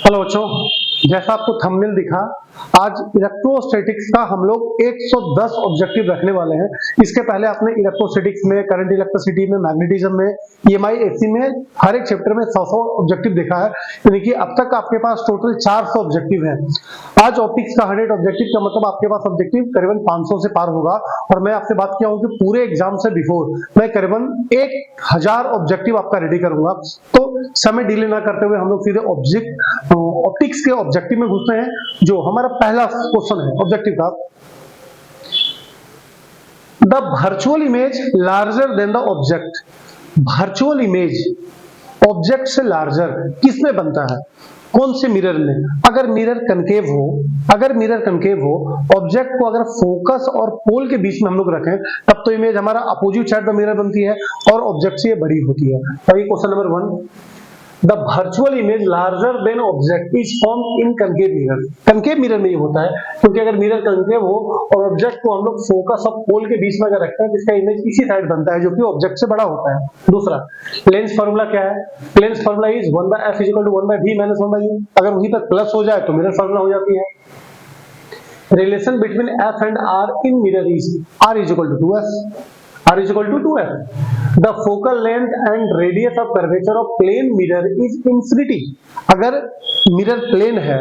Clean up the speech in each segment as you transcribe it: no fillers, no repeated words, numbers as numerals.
Hello बच्चों, जैसा आपको थंबनेल दिखा, आज इलेक्ट्रोस्टैटिक्स का हम लोग 110 ऑब्जेक्टिव रखने वाले हैं। इसके पहले आपने इलेक्ट्रोस्टैटिक्स में, करंट इलेक्ट्रिसिटी में, मैग्नेटिज्म में, ईएमआई एसी में हर एक चैप्टर में 100 ऑब्जेक्टिव देखा है। यानी कि अब तक आपके पास टोटल 400 ऑब्जेक्टिव है। आज ऑप्टिक्स का 100 ऑब्जेक्टिव का मतलब आपके पास ऑब्जेक्टिव करीबन 500 से पार होगा। और मैं आपसे बात किया हूं कि पूरे एग्जाम से बिफोर मैं करीबन 1000 ऑब्जेक्टिव आपका रेडी करूंगा। तो समय डिले ना करते हुए हम लोग सीधे ऑप्टिक्स के ऑब्जेक्टिव में घुसते हैं। जो हमारा पहला क्वेश्चन है ऑब्जेक्टिव का, the virtual image larger than the object. Virtual image object से लार्जर किसमें बनता है, कौन से मिरर में? अगर मिरर कनकेव हो, ऑब्जेक्ट को अगर फोकस और पोल के बीच में हम लोग रखें, तब तो इमेज हमारा अपोजिट साइड द मिरर बनती है और ऑब्जेक्ट से ये बड़ी होती है। तो ये question number 1, the virtual image larger than object is formed in concave mirror. Concave mirror में ये होता है क्योंकि अगर मिरर कनकेव हो और ऑब्जेक्ट को हम लोग फोकस और पोल के बीच में अगर रखते हैं, तो इसका इमेज इसी साइड बनता है जो कि ऑब्जेक्ट से बड़ा होता है। दूसरा, लेंस फार्मूला क्या है? Lens formula is 1/f = 1/v - 1/u। अगर वहीं पर प्लस हो जाए तो मिरर फार्मूला हो जाती है। Relation between f and r in mirror is r = 2f। r = 2f. The focal length and radius of curvature of plane mirror is infinity. अगर मिरर प्लेन है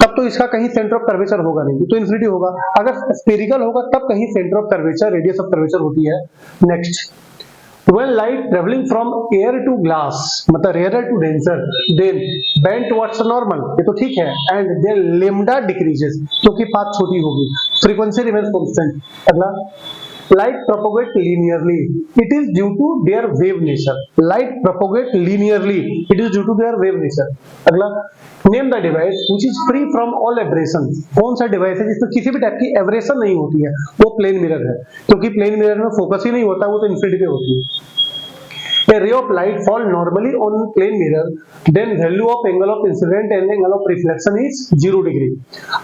तब तो इसका कहीं सेंटर ऑफ कर्वेचर होगा नहीं, तो इन्फिनिटी होगा। अगर स्फेरिकल होगा तब कहीं centre of curvature, radius of curvature होती है। Next, when light traveling from air to glass, मतलब rarer to denser, then bend towards the normal, ये तो ठीक है, and their lambda decreases, क्योंकि पाथ छोटी होगी, frequency remains constant। अगला, light propagate linearly, it is due to their wave nature। light propagate linearly, it is due to their wave nature। अगला, name the device which is free from all aberration। कौन सा device है जिसमें किसी भी type की abrasion नहीं होती है? वो प्लेन मिरर है, क्योंकि प्लेन मिरर में फोकस ही नहीं होता, वो तो इन्फिनिटी पे होती है। A ray of light fall normally on plane mirror, then value of angle of incident and angle of reflection is 0 degree.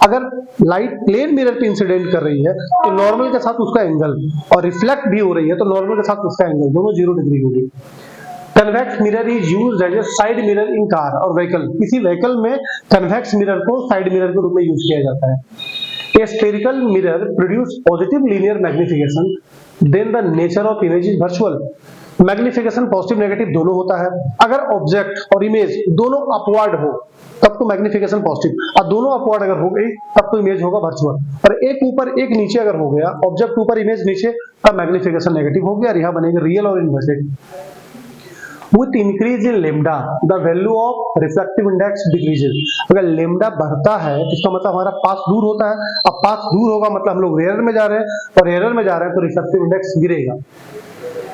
अगर लाइट प्लेन मिरर पे इंसिडेंट कर रही है तो नॉर्मल के साथ उसका एंगल, और रिफ्लेक्ट भी हो रही है तो नॉर्मल के साथ उसका एंगल, दोनों 0 डिग्री होगी। Convex mirror is used as a side mirror in car और व्हीकल। किसी व्हीकल में कन्वेक्स मिरर को साइड मिरर के रूप में यूज किया जाता है। A spherical mirror produce positive linear magnification, then the nature of image is virtual। Magnification positive negative दोनों होता है। अगर ऑब्जेक्ट और इमेज दोनों अपवर्ड हो तब तो मैग्निफिकेशन पॉजिटिव, और दोनों अपवर्ड अगर हो गई तब तो इमेज होगा वर्चुअल। और एक ऊपर एक नीचे अगर हो गया, ऑब्जेक्ट ऊपर इमेज नीचे, तब मैग्निफिकेशन नेगेटिव हो गया और यहां बनेगा रियल और inverted. With increase in lambda, the value of refractive index decreases। अगर lambda बढ़ता है तो इसका मतलब हमारा पास दूर होता है। अब पास दूर होगा मतलब हम लोग रेयर में जा रहे हैं, और रेयर में जा रहे हैं तो रिफ्रैक्टिव इंडेक्स गिरेगा।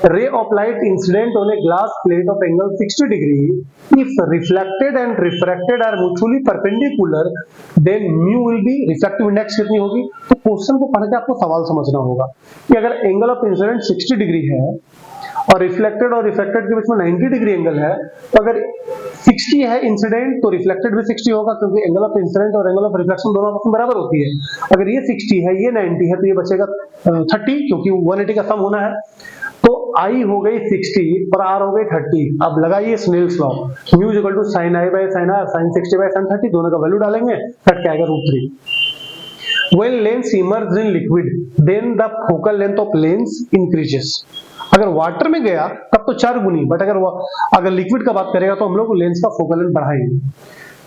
Ray of light incident on a glass plate of angle 60 degree, if reflected and refracted are mutually perpendicular, then mu will be, refractive index कितनी होगी? तो क्वेश्चन को पढ़ के आपको सवाल समझना होगा कि अगर एंगल ऑफ इंसिडेंट 60 डिग्री है और रिफ्लेक्टेड और रिफ्रैक्टेड के बीच में 90 डिग्री एंगल है, तो अगर 60 है इंसिडेंट तो रिफ्लेक्टेड भी 60 होगा, क्योंकि एंगल ऑफ इंसिडेंट और एंगल ऑफ रिफ्लेक्शन दोनों आपस में बराबर होती है। अगर ये 60 है, ये 90 है, तो ये बचेगा 30, क्योंकि 180 का सम होना है। तो I हो गई 60 और R हो गई 30। अब लगाइए Snell's law, mu = sin I by sin R, sin 60 by sin 30, दोनों का वैल्यू डालेंगे, कट के आएगा √3। When lens immerses in liquid, then the focal length of lens increases। अगर वाटर में गया तब तो 4 गुनी, बट अगर लिक्विड का बात करेगा तो हम लोग लेंस का फोकल लेंथ बढ़ाएंगे।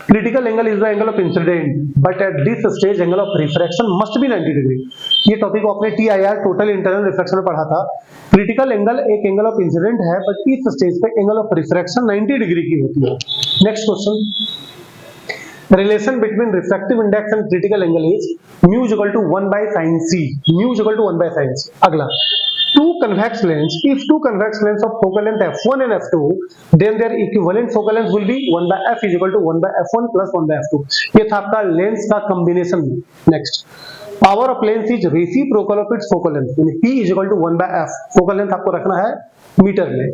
Critical angle is the angle of incident, but at this stage angle of refraction must be 90 degree. ये टॉपिक आपने TIR टोटल इंटरनल रिफ्रैक्शन में पढ़ा था। क्रिटिकल एंगल एक एंगल ऑफ इंसिडेंट है, बट इस स्टेज पे एंगल ऑफ रिफ्रैक्शन 90 डिग्री की होती है। Next question, relation between refractive index and critical angle is mu = 1/sin c। mu = 1/sin c। अगला, two convex lens, if two convex lens of focal length f1 and f2, then their equivalent focal length will be 1/f = 1/f1 plus 1/f2। ये था आपका lens का combination. Next, power of lens is reciprocal of its focal length, यानी p = 1/f। Focal length आपको रखना है metre में।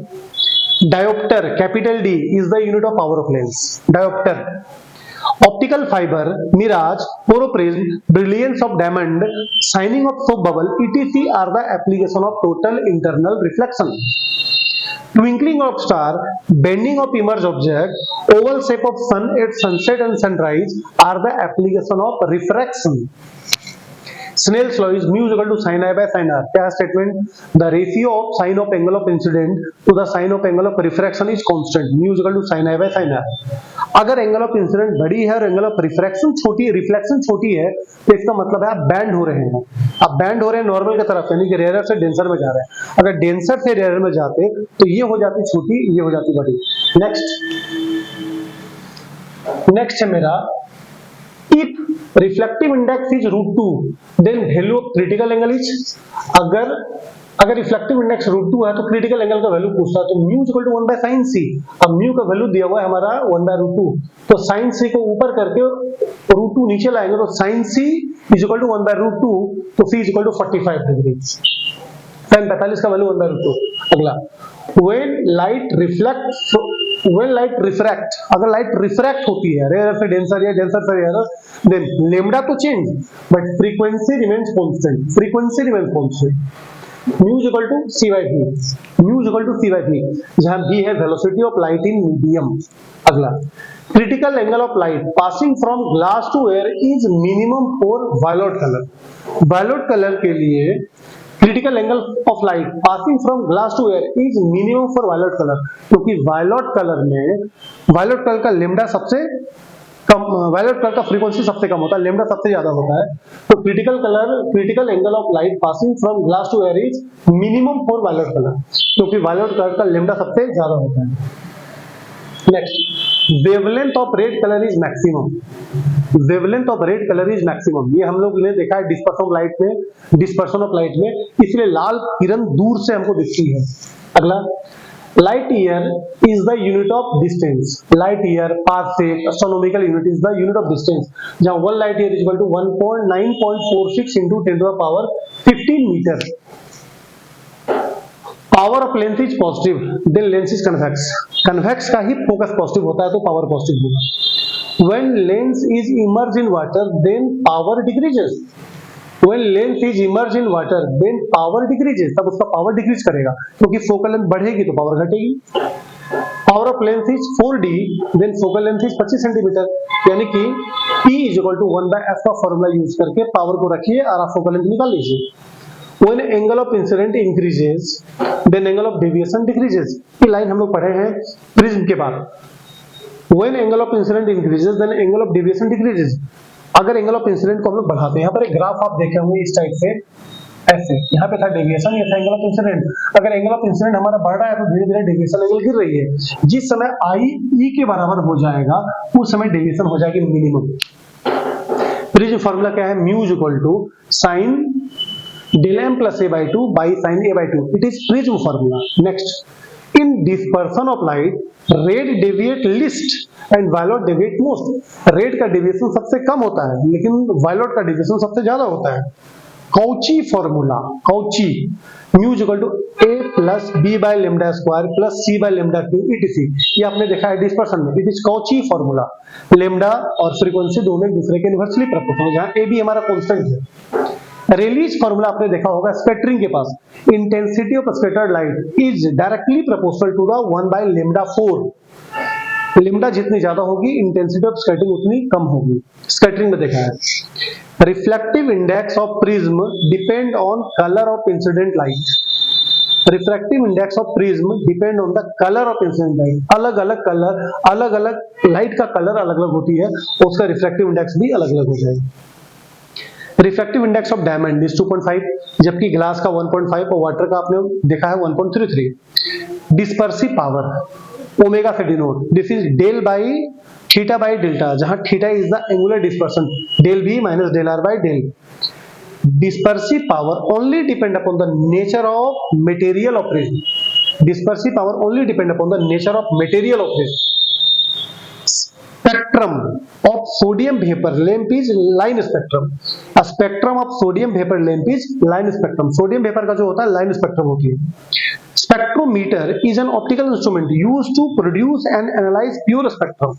Dioptre capital D is the unit of power of lens. Dioptre, optical fibre, mirage, porro prism, brilliance of diamond, shining of soap bubble, etc are the application of total internal reflection. twinkling of star, bending of emerged object, oval shape of sun at sunset and sunrise are the application of refraction. Snell's law is mu is equal to sin I by sin r. क्या statement? The ratio of sine of angle of incident to the sine of angle of refraction is constant. Mu is equal to sin I by sin r. अगर angle of incident बड़ी है और angle of refraction छोटी है, reflection छोटी है, तो इसका मतलब है आप बैंड हो रहे हैं. आप बैंड हो रहे हैं नॉर्मल की तरफ, यानी कि रेयर से डेंसर में जा रहे हैं. अगर डेंसर से रेयर में जाते तो ये हो जाती छोटी, ये हो जाती बड़ी. नेक्स्ट है मेरा, if reflective index is √2 then value of critical angle is, अगर रिफ्लेक्टिव इंडेक्स √2 है तो क्रिटिकल एंगल का वैल्यू पूछता है, तो mu equal to 1 by sin c. अब म्यू का वैल्यू दिया हुआ है हमारा 1 बाय √2, तो sin c को ऊपर करके √2 नीचे लाएंगे तो sin c is equal to 1 by √2, तो c is equal to 45 degree. sin 45 का वैल्यू 1 बाय √2. अगला, when light refract, अगर लाइट रिफ्रैक्ट होती है रेयर से डेंसर या डेंसर से रेयर, देन लैम्डा तो change but frequency remains constant. Frequency remains constant. Mu is equal to c by v. Mu is equal to c by v, जहां v है velocity of light in medium. अगला, critical angle of light passing from glass to air is minimum for violet colour. Violet colour के लिए critical angle of light passing from glass to air is minimum for violet colour, क्योंकि violet colour का lambda सबसे कम, violet colour का frequency सबसे कम होता है, लेम्डा सबसे ज्यादा होता है. तो critical angle of light passing from glass to air is minimum for violet colour, क्योंकि वायलेट कलर का लेम्डा सबसे ज्यादा होता है. Next, wavelength of red colour is maximum. Wavelength of red colour is maximum, ये हम लोग ने देखा है डिस्पर्शन ऑफ लाइट में, इसलिए लाल किरण दूर से हमको दिखती है. अगला, light year is the unit of distance. Light year parsec astronomical unit is the unit of distance, जहां 1 light year is equal to 1.946 into 10 to the power 15 metre. Power of length is positive, then lens is convex. Convex का ही focus positive होता है तो power positive होगा. When lens is immersed in water, then power decreases. When lens is immersed in water, then power decreases. तब उसका power decrease करेगा, क्योंकि फोकल लेंथ बढ़ेगी तो पावर घटेगी. Power of length is 4d, then focal length is 25 centimetre, यानी कि P is equal to 1 by f का फॉर्मूला यूज करके पावर को रखिए और आप फोकल लेंथ निकाल लीजिए. When angle of incident increases, then angle of deviation decreases. ये लाइन हम लोग पढ़े हैं प्रिज्म के बाद. When angle of incident increases, then angle of deviation decreases. अगर एंगल ऑफ इंसिडेंट को हम लोग बढ़ाते हैं, यहाँ पर एक ग्राफ आप देखे होंगे इस टाइप से, ऐसे, यहाँ पे था डेविएशन, ये था एंगल ऑफ इंसिडेंट. अगर एंगल ऑफ इंसिडेंट हमारा बढ़ रहा है तो धीरे धीरे डेविएशन एंगल गिर रही है. जिस समय आई ई के बराबर हो जाएगा उस समय डेविएशन हो जाएगी मिनिमम. प्रिज्म फॉर्मूला क्या है? Mu is equal to sine del m plus a by 2 by sin a by 2. It is prism formula. Next, in dispersion of light, red deviate least and violet deviate most. Red का deviation सबसे कम होता है, लेकिन violet का deviation सबसे ज्यादा होता है. Cauchy formula, Cauchy, mu is equal to a plus b by lambda square plus c by lambda cube etc. ये आपने देखा है dispersion में. It is Cauchy formula. Lambda और frequency दोनों एक दूसरे के इनवर्सली प्रोपोर्शनल, जहाँ a b हमारा कांस्टेंट है. रेलीज फॉर्मूला आपने देखा होगा स्पेक्ट्रिंग के पास. Intensity of scattered light is directly proportional to the 1 by lambda 4. Lambda जितनी ज्यादा होगी इंटेंसिटी ऑफ स्कैटरिंग उतनी कम होगी. स्कैटरिंग में देखा है. Reflective index of prism depend on colour of incident light. Refractive index of prism depend on the colour of incident light. अलग अलग कलर, अलग अलग लाइट का कलर अलग अलग होती है, उसका रिफ्रैक्टिव इंडेक्स भी अलग अलग हो जाएगा. Refractive index of diamond is 2.5, जबकि ग्लास का 1.5 और वाटर का आपने देखा है 1.33. डिस्पर्सिव पावर ओमेगा से denote. This is del by theta by delta, जहां theta is the angular dispersion, del v minus del r by del. Dispersive power only depend upon the nature of material of prism. Dispersive power only depend upon the nature of material of prism. Spectrum of sodium vapor lamp is line spectrum. A spectrum of sodium vapor lamp is line spectrum. Sodium vapor का जो होता है line spectrum होती है. Spectrometer is an optical instrument used to produce and analyse pure spectrum.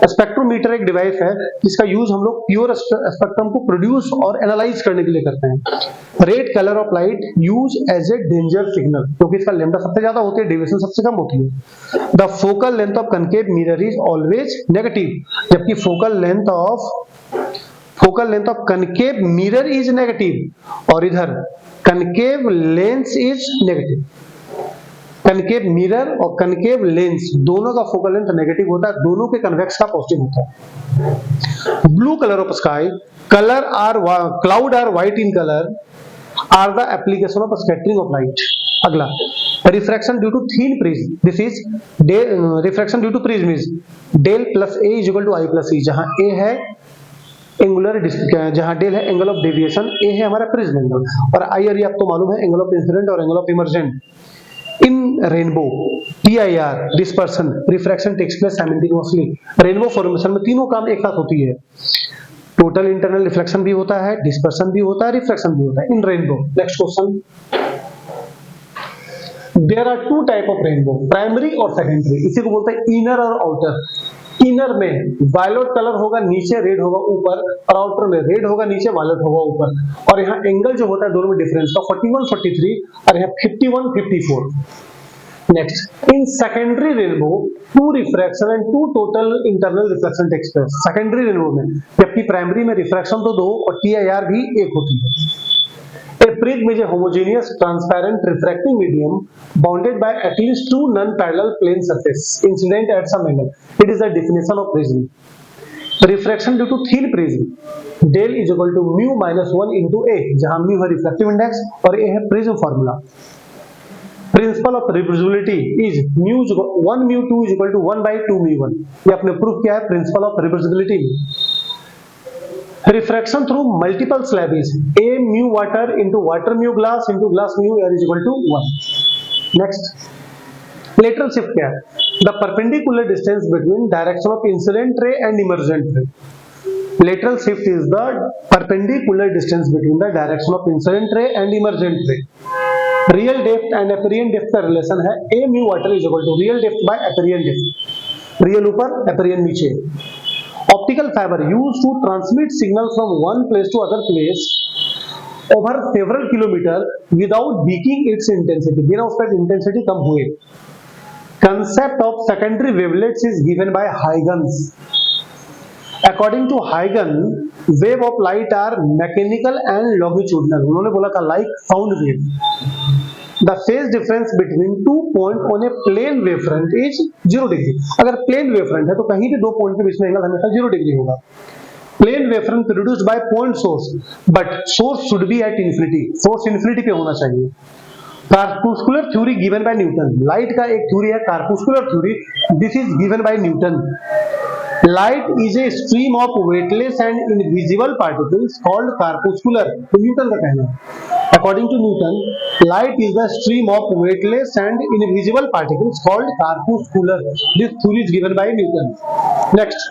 Spectrometer एक device है जिसका use हम लोग प्योर स्पेक्ट्रम को प्रोड्यूस और एनालाइज करने के लिए करते हैं। Red colour of light use as a danger signal, क्योंकि इसका लैम्डा सबसे ज्यादा होती है, डेविएशन सबसे कम होती है। The focal length of concave mirror is always negative, जबकि focal length of concave mirror is negative, और इधर concave lens is negative. Concave mirror और कनकेव लेंस दोनों का फोकल लेंथ नेगेटिव होता है, दोनों के कन्वेक्स का पॉजिटिव होता है। Blue colour of sky, cloud are white in colour are the application of scattering of light. अगला, refraction due to thin prism, this is refraction due to prism is del plus A is equal to I plus E, जहां A है angular, जहां del है angle of deviation, ए है हमारा prism angle, और आई और ये आपको मालूम है एंगल ऑफ इंसिडेंट और angle of emergent. In rainbow, TIR, dispersion, refraction takes place simultaneously. Rainbow formation में तीनों काम एक साथ होती है। टोटल इंटरनल रिफ्लेक्शन भी होता है, डिस्पर्सन भी होता है, रिफ्रैक्शन भी होता है in rainbow. Next question, there are two type of rainbow, primary और सेकेंडरी। इसी को बोलते हैं इनर और आउटर। इनर में वायलेट कलर होगा, नीचे रेड होगा ऊपर, और आउटर में रेड होगा नीचे, वायलेट होगा ऊपर। और यहाँ एंगल जो होता है दोनों में डिफरेंस का 41 43 और यहाँ 51 54। Next, in secondary rainbow two refraction and two total internal reflection takes place. Secondary rainbow में, जबकि प्राइमरी में रिफ्रैक्शन तो दो और TIR भी एक होती है। A prism is a homogeneous, transparent, refracting medium bounded by at least two non-parallel plane surface incident at some angle. It is the definition of prism. Refraction due to thin prism, del is equal to mu minus 1 into a, जहां mu है refractive index और a है prism formula. Principle of reversibility is mu 1 mu 2 is equal to 1 by 2 mu 1. ये आपने proof किया है principle of reversibility में। Refraction through multiple slab is a mu water into water mu glass into glass mu air is equal to 1. Next, lateral shift क्या है? The perpendicular distance between direction of incident ray and emergent ray. Lateral shift is the perpendicular distance between the direction of incident ray and emergent ray. Real depth and apparent depth का relation है a mu water is equal to real depth by apparent depth. Real ऊपर, apparent नीचे। Optical fiber used to transmit signal from one place to other place over several kilometer without weakening its intensity, बिना उसका intensity कम हुए। Concept of secondary wavelets is given by Huygens. According to Huygens, wave of light are mechanical and longitudinal. उन्होंने बोला था like sound wave. The phase difference between two points on a plane wavefront is 0 degree. अगर plane wavefront है तो कहीं भी दो point के बीच में एंगल हमेशा 0 डिग्री होगा। Plane wavefront produced by point source, but source should be at infinity. Source infinity पे होना चाहिए। Corpuscular theory given by Newton. Light का एक theory है corpuscular theory. This is given by Newton. Light is a stream of weightless and invisible particles called corpuscular. तो Newton का कहना है। According to Newton, light is the stream of weightless and invisible particles called corpuscular. This theory is given by Newton. Next,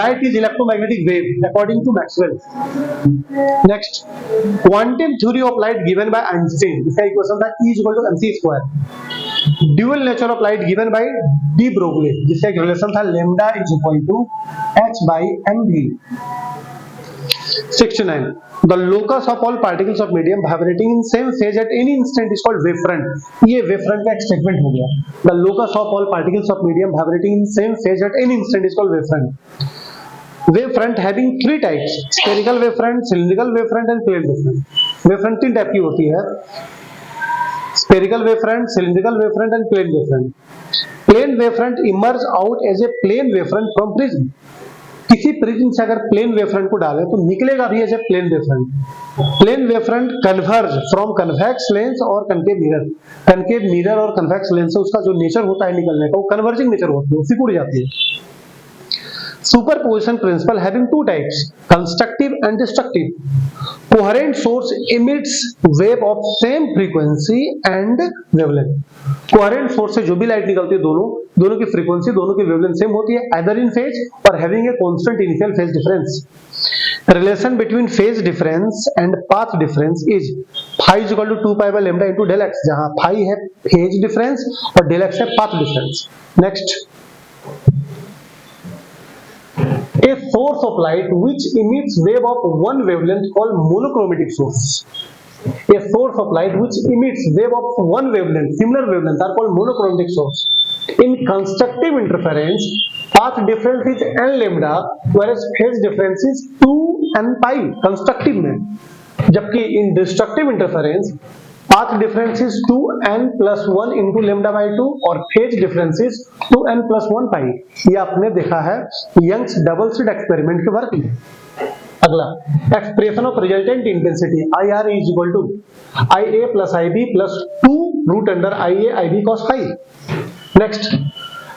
light is electromagnetic wave according to Maxwell. Next, quantum theory of light given by Einstein. इसका equation था E is equal to mc square. Dual nature of light given by de Broglie, जिसका एक relation था lambda is equal to h by mv. 69. The locus of all particles of medium vibrating in same phase at any instant is called wavefront. ये wavefront का एक statement हो गया। The locus of all particles of medium vibrating in same phase at any instant is called wavefront. Wavefront having three types: spherical wavefront, cylindrical wavefront and plane wavefront. Wavefront तीन type की होती है: spherical wavefront, cylindrical wavefront and plane wavefront. Plane wavefront emerge out as a plane wavefront from prism. किसी prism से अगर plane wavefront को डालें तो निकलेगा भी as a plane wavefront. Plane wavefront converge from convex lens और कनकेव मिरर। कनकेव मिरर और कन्वेक्स लेंस से उसका जो नेचर होता है निकलने का वो कन्वर्जिंग नेचर होती है, सिकुड़ जाती है। Superposition principle having two types, constructive and destructive. Coherent source emits wave of same frequency and wavelength. Coherent source से जो भी लाइट निकलती है दोनों दोनों की फ्रीक्वेंसी, दोनों की वेवलेंथ सेम होती है, आइदर इन फेज और having a constant initial phase difference. Relation between phase difference and path difference is phi is equal to 2 pi by lambda into del x, जहां phi है phase difference और del x है path difference. Next, a source of light which emits wave of one wavelength called monochromatic source. A source of light which emits wave of one wavelength, similar wavelength, are called monochromatic source. In constructive interference, path difference is n lambda, whereas phase difference is 2 n pi constructive में, जबकि in destructive interference path difference is 2n plus 1 into lambda by 2 और phase difference is 2n plus 1 pi। ये आपने देखा है Young's double slit experiment के work में। अगला, expression of resultant intensity IR is equal to IA plus IB plus 2 root under IA IB cos phi। Next,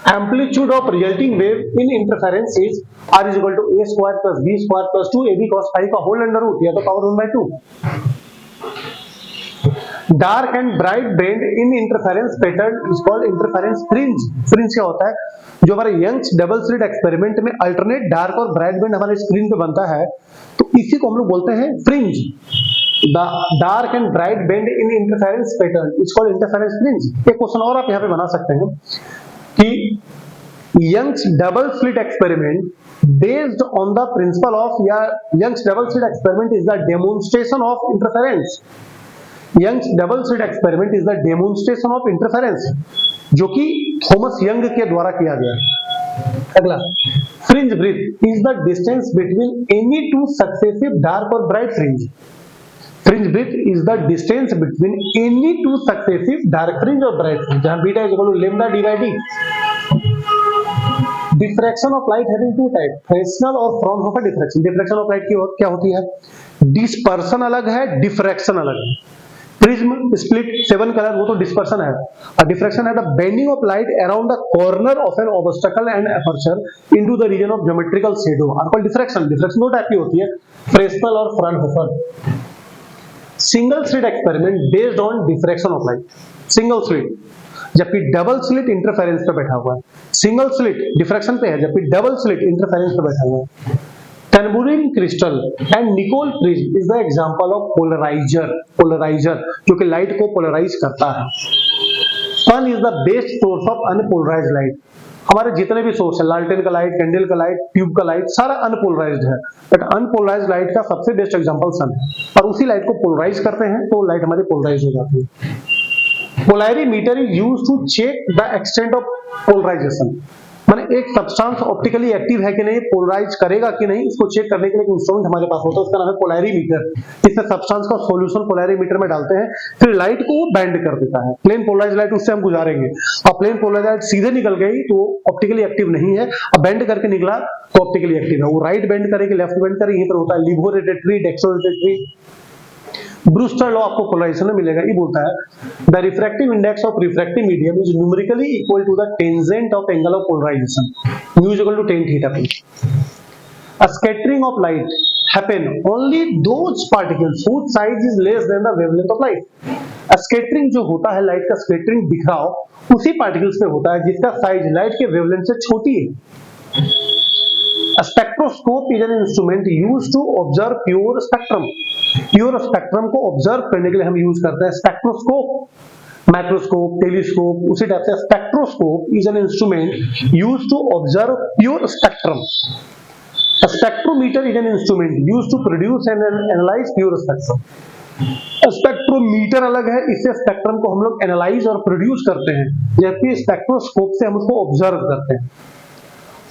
amplitude of resulting wave in interference is R is equal to A square plus B square plus 2 AB cos phi का whole under root या तो power 1 by 2। Dark and bright band in interference pattern is called interference fringe. Fringe क्या होता है? जो हमारे Young's double slit experiment में alternate dark और ब्राइट बैंड हमारे स्क्रीन पे बनता है, तो इसी को हम लोग बोलते हैं fringe. The dark and bright band in interference pattern is called interference fringe. एक क्वेश्चन और आप यहाँ पे बना सकते हैं कि Young's double slit experiment based on the principle of, या Young's double slit experiment is the demonstration of interference. Young's double slit experiment is the demonstration of interference, जो कि थॉमस यंग के द्वारा किया गया। अगला, fringe breadth is the distance between any two successive dark और bright fringe. Fringe breadth is the distance between any two successive dark fringe और bright fringe, जहां beta is equal to lambda D by D. Diffraction of light having two type, Fresnel और Fraunhofer diffraction. Diffraction of light की क्या होती है? Dispersion अलग है, diffraction अलग है। प्रिज्म, स्प्लिट, सेवन कलर, वो तो डिस्पर्सन है। और डिफ्रैक्शन है the bending of light around the corner of an obstacle and aperture into the region of geometrical shadow are called diffraction. Diffraction दो टाइप की होती है, फ्रेस्नेल और Fraunhofer. Single slit experiment based on diffraction of light, single slit, जबकि double slit interference पे बैठा हुआ है। सिंगल स्लिट डिफ्रैक्शन पे है, जबकि डबल स्लिट इंटरफेरेंस पे बैठा हुआ है। Tourmaline crystal and Nicol prism is the example of polariser. Polariser जो कि लाइट को पोलराइज करता है। Sun is the best source of unpolarised light. हमारे जितने भी सोर्स है, लालटेन का लाइट, कैंडल का लाइट, ट्यूब का लाइट, सारा अनपोलराइज्ड है, बट अनपोलराइज्ड लाइट का सबसे बेस्ट एग्जांपल सन है। और उसी लाइट को पोलराइज करते हैं तो लाइट हमारी पोलराइज हो जाती है। Polarimeter is used to check the extent of polarisation. माने एक सब्सटेंस ऑप्टिकली एक्टिव है कि नहीं, पोलराइज करेगा कि नहीं, इसको चेक करने के लिए एक इंस्ट्रूमेंट हमारे पास होता है, उसका नाम है पोलैरीमीटर। इससे सब्सटेंस का सॉल्यूशन पोलैरीमीटर में डालते हैं, फिर लाइट को वो बैंड कर देता है। प्लेन पोलराइज लाइट उससे हम गुजारेंगे, और प्लेन पोलराइज लाइट सीधे निकल गई तो ऑप्टिकली एक्टिव नहीं है, और बैंड करके निकला तो ऑप्टिकली एक्टिव है। वो राइट बैंड करेगी, लेफ्ट बैंड करेगी, यहीं पर होता है लिबोरेटरी, डेक्सोरेटरी। ब्रूस्टर लॉ आपको पोलराइजेशन में मिलेगा। ये बोलता है the refractive index of refractive medium is numerically equal to the tangent of angle of polarisation, mu is equal to tan theta p। A scattering of light happen only those particles whose size is less than the wavelength of light। Scattering जो होता है, light का scattering बिखराव उसी particles पे होता है जिसका साइज लाइट के वेवलेंथ से छोटी है। Spectroscope is an instrument used to observe pure spectrum. Pure spectrum को ऑब्जर्व करने के लिए हम यूज करते हैं स्पेक्ट्रोस्कोप। माइक्रोस्कोप, टेलीस्कोप, उसी टाइप से spectroscope is an instrument used to observe pure spectrum. Spectrometer is an instrument used to produce and analyse pure spectrum. Spectrometer अलग है, इससे स्पेक्ट्रम को हम लोग एनालाइज और प्रोड्यूस करते हैं, जबकि स्पेक्ट्रोस्कोप से हम उसको ऑब्जर्व करते हैं।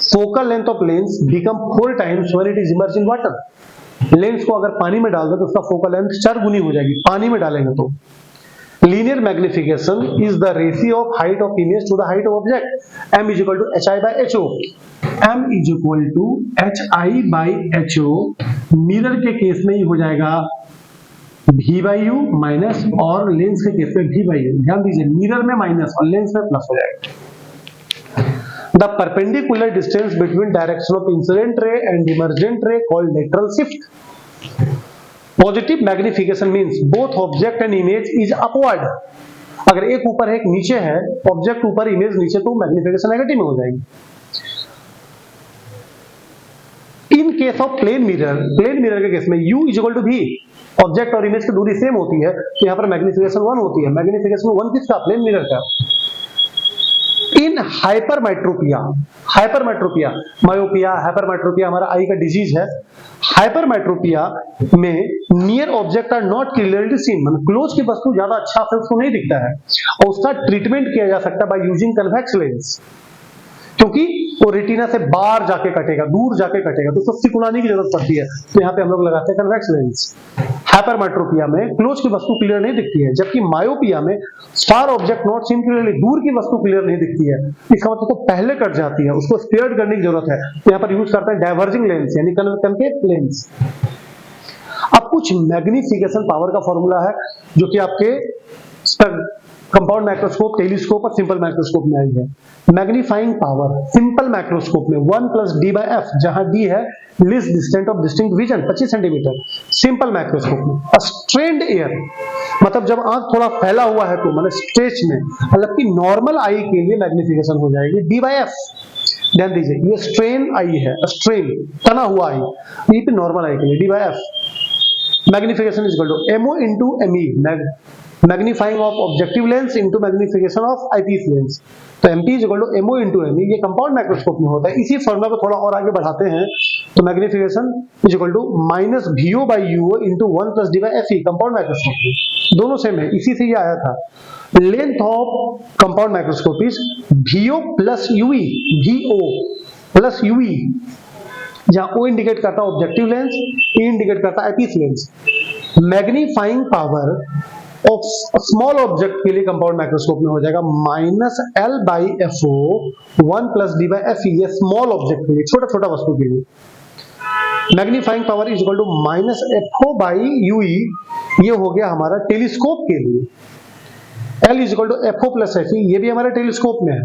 Focal length of lens become 4 times when it is immersed in water। Lens को अगर पानी में डाल दो तो उसका फोकल लेंथ 4 गुनी हो जाएगी, पानी में डालेंगे तो। Linear magnification is the ratio of height of image to the height of object. m is equal to hi by ho। m is equal to hi by ho। Mirror के case में ये हो जाएगा v by u माइनस, और lens के case में v by u। ध्यान दीजिए, मिरर में माइनस और लेंस में प्लस हो जाएगा। The perpendicular distance between direction of incident ray and emergent ray called lateral shift। Positive magnification means both object and image is upward। अगर एक ऊपर है एक नीचे है, ऑब्जेक्ट ऊपर इमेज नीचे, तो मैग्निफिकेशन नेगेटिव में हो जाएगी। In case of plane mirror के केस में u is equal to v, object और इमेज की दूरी सेम होती है, तो यहाँ पर मैग्निफिकेशन 1 होती है। मैग्निफिकेशन 1 किसका? प्लेन मिरर का। इन हाइपरमेट्रोपिया, मायोपिया, हाइपरमेट्रोपिया हमारा आई का डिजीज है। हाइपरमेट्रोपिया में near object are not clearly seen, मतलब क्लोज की वस्तु ज्यादा अच्छा से उसको नहीं दिखता है, और उसका ट्रीटमेंट किया जा सकता है बाय यूजिंग कन्वेक्स लेंस, क्योंकि वो रेटिना से बाहर जाके कटेगा, दूर जाके कटेगा, तो उसको सिकुड़ाने की जरूरत पड़ती है, तो यहाँ पे हम लोग लगाते हैं कन्वेक्स लेंस। हाइपरमेट्रोपिया में क्लोज की वस्तु क्लियर नहीं दिखती है, जबकि मायोपिया में फार ऑब्जेक्ट नॉट सीन क्लियरली, दूर की वस्तु क्लियर नहीं दिखती है, इसका मतलब तो पहले कट जाती है, उसको स्पेयर्ड करने की जरूरत है, तो यहाँ पर यूज करते हैं डाइवर्जिंग लेंस यानी कनकेव लेंस। अब कुछ मैग्निफिकेशन पावर का फॉर्मूला है जो कि आपके कंपाउंड माइक्रोस्कोप, टेलीस्कोप और सिंपल माइक्रोस्कोप में आई है। मैग्नीफाइंग पावर सिंपल माइक्रोस्कोप में 1 + d/f, जहां d है least distance of distinct vision 25 centimetre. Simple microscope में स्ट्रेन्ड एयर, मतलब जब आंख थोड़ा फैला हुआ है तो मतलब स्ट्रेच में, मतलब कि नॉर्मल आई के लिए मैग्निफिकेशन हो जाएगी d/f। ध्यान दीजिए, ये स्ट्रेन आई है, स्ट्रेन तना हुआ आई, ये पे नॉर्मल आई के लिए d/f। Magnification is equal to MO into ME, magnifying of objective lens into magnification of eyepiece lens. तो MP is equal to MO into ME, ये कंपाउंड माइक्रोस्कोप में होता है। इसी फॉर्मूला को थोड़ा और आगे बढ़ाते हैं तो magnification is equal to -VO/UO into 1 + d/FE, compound microscope में दोनों सेम है, इसी से ये आया था। Length of compound microscope is VO + UE, VO + UE, जहां O इंडिकेट करता है ऑब्जेक्टिव लेंस, E इंडिकेट करता है eyepiece lens. Magnifying power of small object के लिए कंपाउंड माइक्रोस्कोप में हो जाएगा -L/FO 1 + d/FE, ये स्मॉल ऑब्जेक्ट के लिए, छोटा छोटा वस्तु के लिए। Magnifying power is equal to -FO/UE, ये हो गया हमारा टेलीस्कोप के लिए। L is equal to FO + FE, ये भी हमारे टेलीस्कोप में है।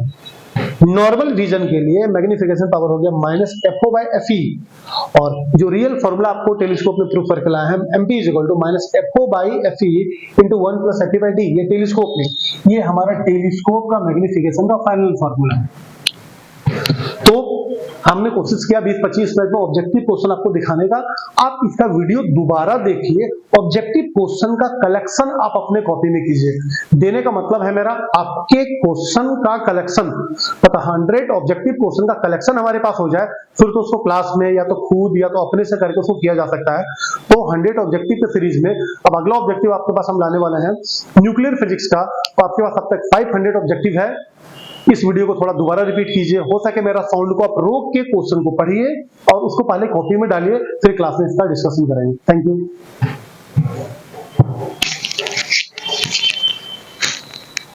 नॉर्मल विजन के लिए मैग्निफिकेशन पावर हो गया -FO/FE, और जो रियल फॉर्मूला आपको टेलीस्कोप में प्रूफ करके लाया है MP is equal to -FO/FE into 1 + FE/D, ये टेलीस्कोप में, ये हमारा टेलीस्कोप का मैग्निफिकेशन का फाइनल फॉर्मूला है। तो हमने कोशिश किया 20-25 मिनट में ऑब्जेक्टिव क्वेश्चन आपको दिखाने का। आप इसका वीडियो दोबारा देखिए, ऑब्जेक्टिव क्वेश्चन का कलेक्शन आप अपने कॉपी में कीजिए। देने का मतलब है मेरा आपके क्वेश्चन का कलेक्शन, पता 100 ऑब्जेक्टिव क्वेश्चन का कलेक्शन हमारे पास हो जाए, फिर तो उसको क्लास में या तो खुद या तो अपने से करके उसको किया जा सकता है। तो 100 ऑब्जेक्टिव के सीरीज में अब अगला ऑब्जेक्टिव आपके पास हम लाने वाले हैं न्यूक्लियर फिजिक्स का। तो आपके पास अब तक 500 ऑब्जेक्टिव है। इस वीडियो को थोड़ा दोबारा रिपीट कीजिए, हो सके मेरा साउंड को आप रोक के क्वेश्चन को पढ़िए और उसको पहले कॉपी में डालिए, फिर क्लास में इसका डिस्कशन करेंगे। Thank you.